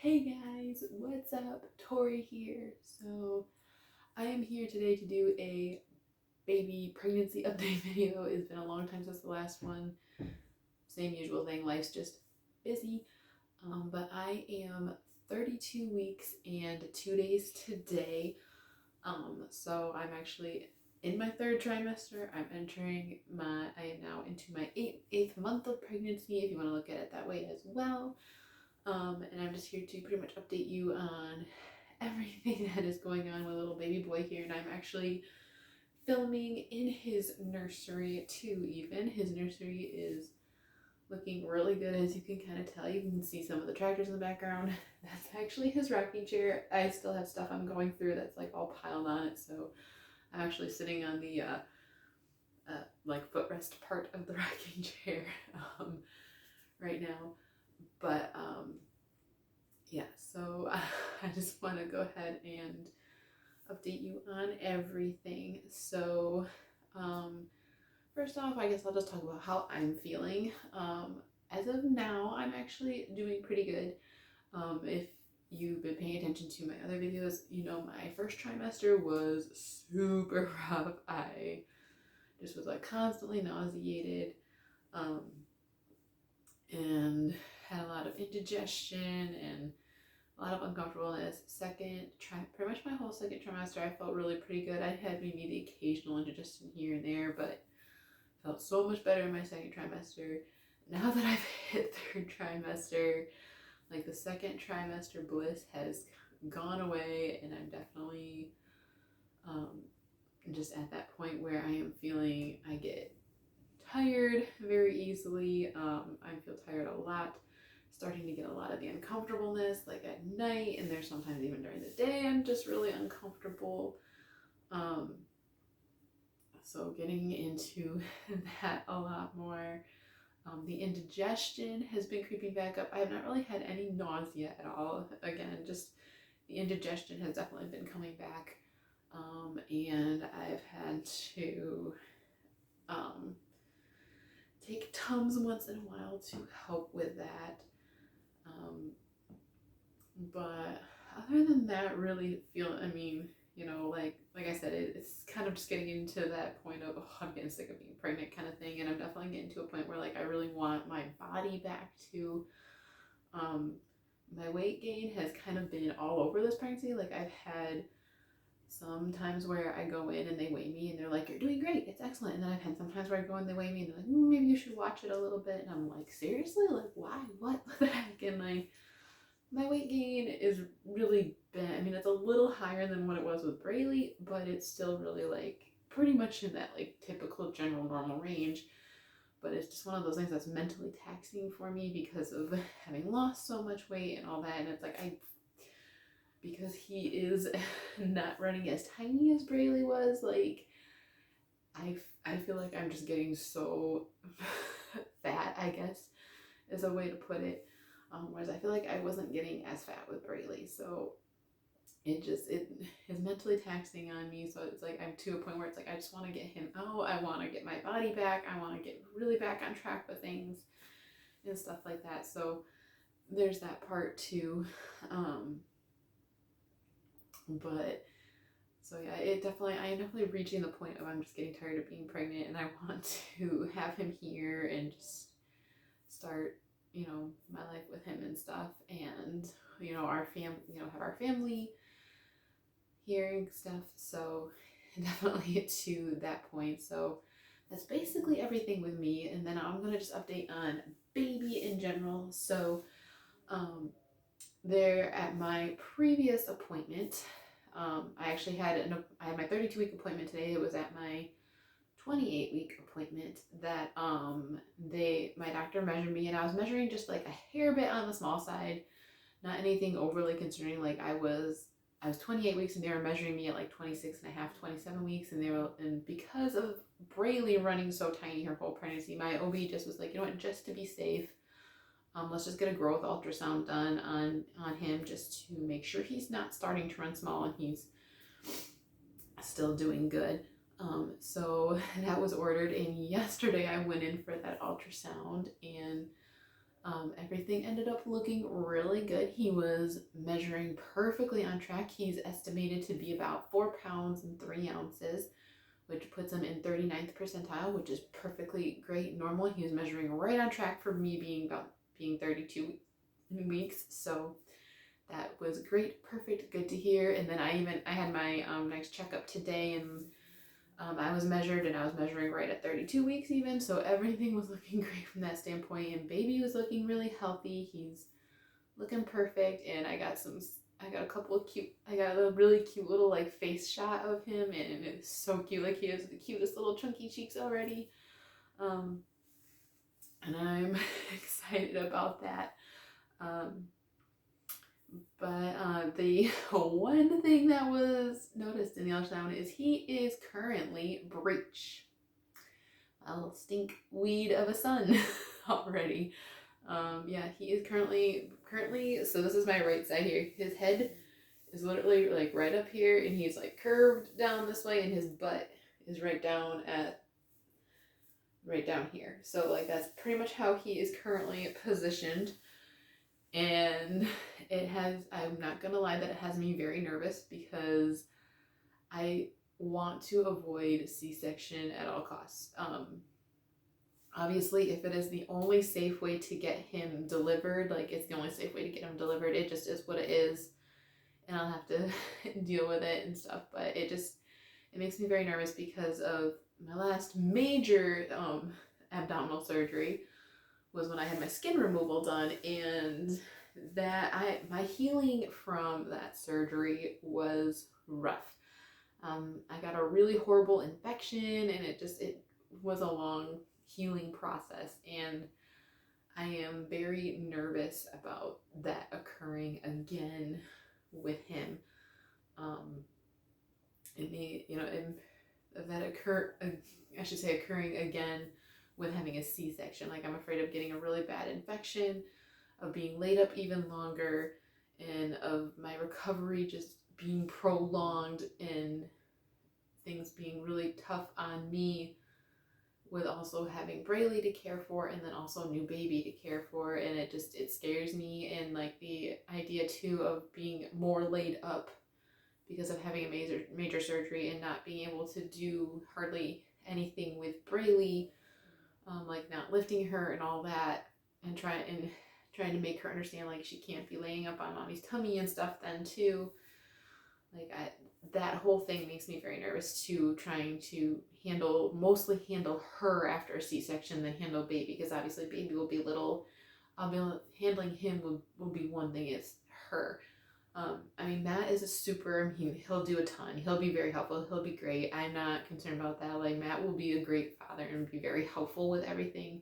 Hey guys, what's up? Tori here. So I am here today to do a baby pregnancy update video. It's been a long time since the last one. Same usual thing, life's just busy. But I am 32 weeks and 2 days today. So I'm actually in my third trimester. I am now into my eighth month of pregnancy, if you want to look at it that way as well. And I'm just here to pretty much update you on everything that is going on with little baby boy here. And I'm actually filming in his nursery too, even. His nursery is looking really good, as you can kind of tell. You can see some of the tractors in the background. That's actually his rocking chair. I still have stuff I'm going through that's like all piled on it, so I'm actually sitting on the like footrest part of the rocking chair right now. But yeah, so I just want to go ahead and update you on everything. So first off, I guess I'll just talk about how I'm feeling. As of now, I'm actually doing pretty good. If you've been paying attention to my other videos, you know my first trimester was super rough. I just was like constantly nauseated and had a lot of indigestion and a lot of uncomfortableness. Pretty much my whole second trimester, I felt really pretty good. I had maybe the occasional indigestion here and there, but felt so much better in my second trimester. Now that I've hit third trimester, like the second trimester bliss has gone away, and I'm definitely just at that point where I am feeling I get tired very easily. I feel tired a lot, starting to get a lot of the uncomfortableness like at night, and there's sometimes even during the day I'm just really uncomfortable. So getting into that a lot more. The indigestion has been creeping back up. I have not really had any nausea at all. Again, just the indigestion has definitely been coming back. And I've had to take Tums once in a while to help with that. But other than that, really like I said, it's kind of just getting into that point of, oh, I'm getting sick of being pregnant kind of thing. And I'm definitely getting to a point where like I really want my body back to, my weight gain has kind of been all over this pregnancy. Like I've had some times where I go in and they weigh me and they're like, you're doing great, it's excellent. And then I've had some times where I go in, they weigh me and they're like, maybe you should watch it a little bit. And I'm like, seriously? Like, why? What the heck? And like, my weight gain is really bad. I mean, it's a little higher than what it was with Braylee, but it's still really like pretty much in that like typical general normal range. But it's just one of those things that's mentally taxing for me because of having lost so much weight and all that. And it's like because he is not running as tiny as Braylee was, like I feel like I'm just getting so fat, I guess is a way to put it. Whereas I feel like I wasn't getting as fat with Braylee, so it is mentally taxing on me. So it's like I'm to a point where it's like I just want to get him out. I want to get my body back. I want to get really back on track with things and stuff like that. So there's that part too. But so yeah, I am definitely reaching the point of I'm just getting tired of being pregnant, and I want to have him here and just start, my life with him and stuff, and have our family here and stuff. So definitely to that point. So that's basically everything with me, and then I'm gonna just update on baby in general. So there at my previous appointment, I actually had my 32-week appointment today. It was at my 28-week appointment that my doctor measured me, and I was measuring just like a hair bit on the small side, not anything overly concerning. Like I was 28 weeks and they were measuring me at like 26 and a half, 27 weeks, and because of Braylee running so tiny her whole pregnancy, my OB just was like, you know what, just to be safe, let's just get a growth ultrasound done on him just to make sure he's not starting to run small and he's still doing good. So that was ordered, and yesterday I went in for that ultrasound, and Everything ended up looking really good. He was measuring perfectly on track. He's estimated to be about 4 pounds and 3 ounces, which puts him in 39th percentile, which is perfectly great. Normal, he was measuring right on track for me being 32 weeks. So that was great, perfect, good to hear. And then I had my next checkup today, and I was measured, and I was measuring right at 32 weeks even, so everything was looking great from that standpoint, and baby was looking really healthy. He's looking perfect, and I got a really cute little like face shot of him, and it's so cute. Like, he has the cutest little chunky cheeks already. And I'm excited about that. But the one thing that was noticed in the ultrasound is he is currently breech. A little stink weed of a son already. Yeah, he is currently, so this is my right side here. His head is literally like right up here, and he's like curved down this way, and his butt is right down here. So like that's pretty much how he is currently positioned. And I'm not gonna lie that it has me very nervous, because I want to avoid C-section at all costs. Obviously, if it is the only safe way to get him delivered, like it's the only safe way to get him delivered, it just is what it is, and I'll have to deal with it and stuff. But it makes me very nervous because of my last major abdominal surgery was when I had my skin removal done, and my healing from that surgery was rough. I got a really horrible infection, and it was a long healing process, and I am very nervous about that occurring again with him. Occurring again with having a C-section. Like, I'm afraid of getting a really bad infection, of being laid up even longer, and of my recovery just being prolonged, and things being really tough on me, with also having Braylee to care for, and then also new baby to care for. And it scares me, and like the idea too of being more laid up because of having a major surgery and not being able to do hardly anything with Braylee, like not lifting her and all that, and trying to make her understand like she can't be laying up on mommy's tummy and stuff then too. Like, that whole thing makes me very nervous too, trying to mostly handle her after a C-section than handle baby, because obviously baby will be little. Handling him will be one thing, it's her. Matt is he'll do a ton. He'll be very helpful. He'll be great. I'm not concerned about that. Like, Matt will be a great father and be very helpful with everything.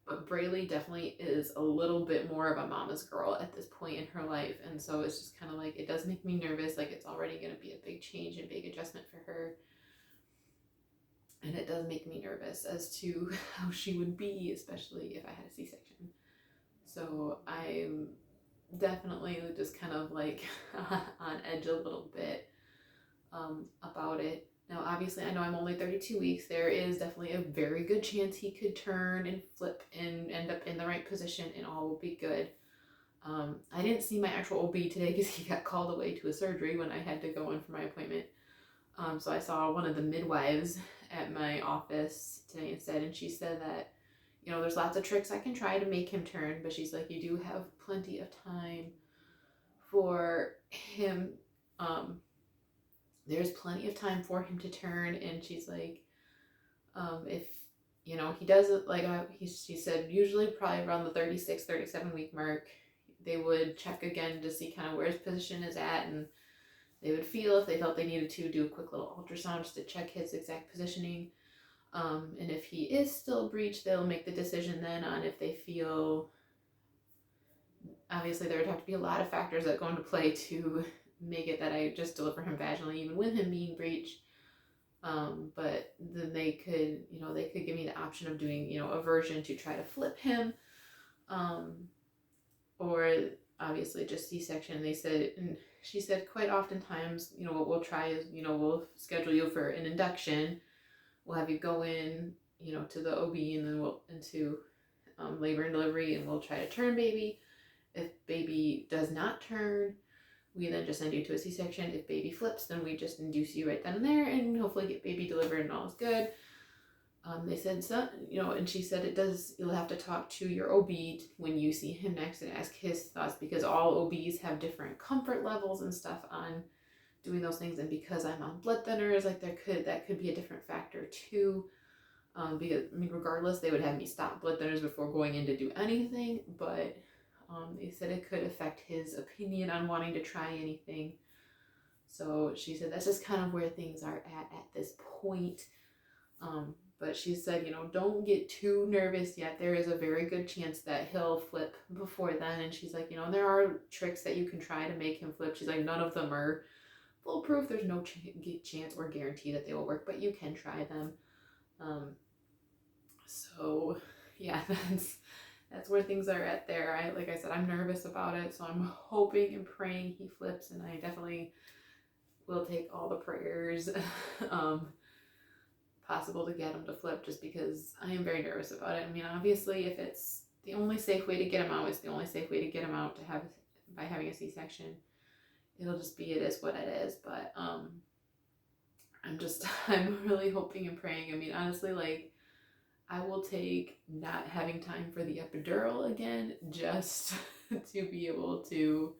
But Braylee definitely is a little bit more of a mama's girl at this point in her life. And so it's just kind of like, it does make me nervous. Like, it's already going to be a big change and big adjustment for her. And it does make me nervous as to how she would be, especially if I had a C-section. So I'm definitely just kind of like on edge a little bit about it. Now, obviously, I know I'm only 32 weeks. There is definitely a very good chance he could turn and flip and end up in the right position, and all will be good. I didn't see my actual OB today because he got called away to a surgery when I had to go in for my appointment. So I saw one of the midwives at my office today instead, and she said that, there's lots of tricks I can try to make him turn, but she's like, you do have plenty of time for him. There's plenty of time for him to turn, and she's like, if he doesn't, like, she said usually probably around the 36, 37 week mark, they would check again to see kind of where his position is at, and they would feel if they felt they needed to do a quick little ultrasound just to check his exact positioning. And if he is still breech, they'll make the decision then on if they feel, obviously there would have to be a lot of factors that go into play to make it that I just deliver him vaginally, even with him being breech. But then they could give me the option of doing, a version to try to flip him, or obviously just C-section. And she said quite oftentimes, what we'll try is, we'll schedule you for an induction. We'll have you go in, to the OB, and then labor and delivery, and we'll try to turn baby. If baby does not turn, we then just send you to a C-section. If baby flips, then we just induce you right then and there and hopefully get baby delivered and all is good. They said, so, and she said you'll have to talk to your OB when you see him next and ask his thoughts, because all OBs have different comfort levels and stuff on doing those things. And because I'm on blood thinners, like that could be a different factor too. Because regardless, they would have me stop blood thinners before going in to do anything, but they said it could affect his opinion on wanting to try anything. So she said that's just kind of where things are at this point. But she said, don't get too nervous yet. There is a very good chance that he'll flip before then. And she's like, there are tricks that you can try to make him flip. She's like, none of them are foolproof. There's no chance or guarantee that they will work, but you can try them. So yeah, that's where things are at there. Like I said, I'm nervous about it, so I'm hoping and praying he flips, and I definitely will take all the prayers possible to get him to flip, just because I am very nervous about it. I mean, obviously, if it's the only safe way to get him out, it's the only safe way to get him out by having a C-section. It'll just be, it is what it is. But I'm really hoping and praying. I mean, honestly, like, I will take not having time for the epidural again just to be able to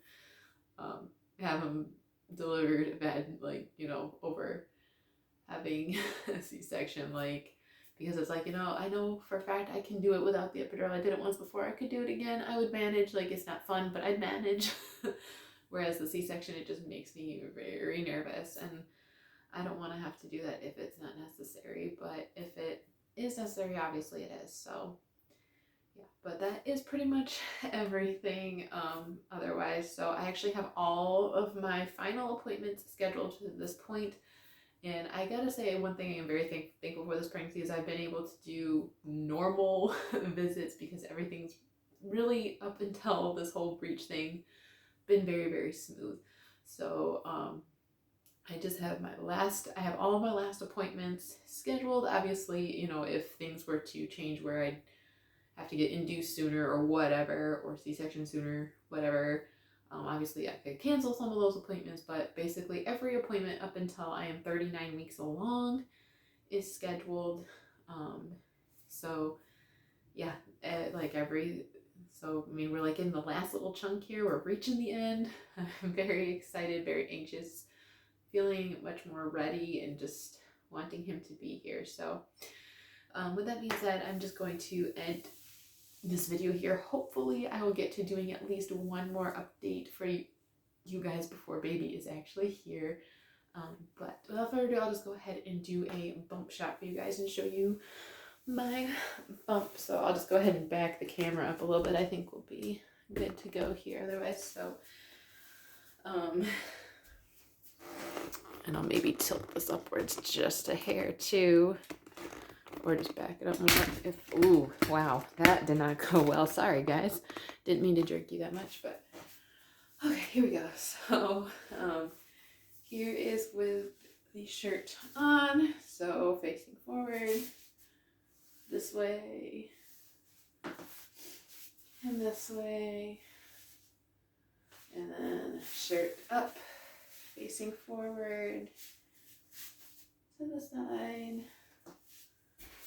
have him delivered bed, like, over having a C-section, like, because it's like, I know for a fact I can do it without the epidural. I did it once before. I could do it again. I would manage. Like, it's not fun, but I'd manage. Whereas the C-section, it just makes me very nervous, and I don't want to have to do that if it's not necessary. But if it is necessary, obviously it is. So yeah, but that is pretty much everything otherwise. So I actually have all of my final appointments scheduled to this point. And I gotta say, one thing I am very thankful for this pregnancy is I've been able to do normal visits, because everything's really, up until this whole breech thing, been very, very smooth. So I just have I have all of my last appointments scheduled. Obviously, if things were to change where I'd have to get induced sooner or whatever, or C-section sooner, whatever, obviously I could cancel some of those appointments, but basically every appointment up until I am 39 weeks along is scheduled. So yeah, so I mean, we're like in the last little chunk here. We're reaching the end. I'm very excited, very anxious, feeling much more ready, and just wanting him to be here. So with that being said, I'm just going to end this video here. Hopefully I will get to doing at least one more update for you guys before baby is actually here. But without further ado, I'll just go ahead and do a bump shot for you guys and show you my bump. So I'll just go ahead and back the camera up a little bit. I think we'll be good to go here otherwise. So and I'll maybe tilt this upwards just a hair too, or just back it up more. Ooh, wow, that did not go well. Sorry guys, didn't mean to jerk you that much, but okay, here we go. So here is with the shirt on, so facing forward this way and this way, and then shirt up, facing forward to the side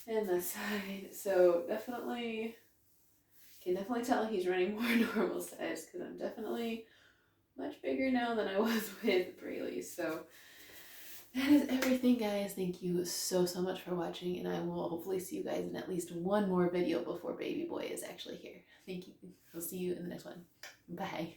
and this side. So can definitely tell he's running more normal size, because I'm definitely much bigger now than I was with Braylee. So that is everything, guys. Thank you so much for watching, and I will hopefully see you guys in at least one more video before baby boy is actually here. Thank you. I'll see you in the next one. Bye.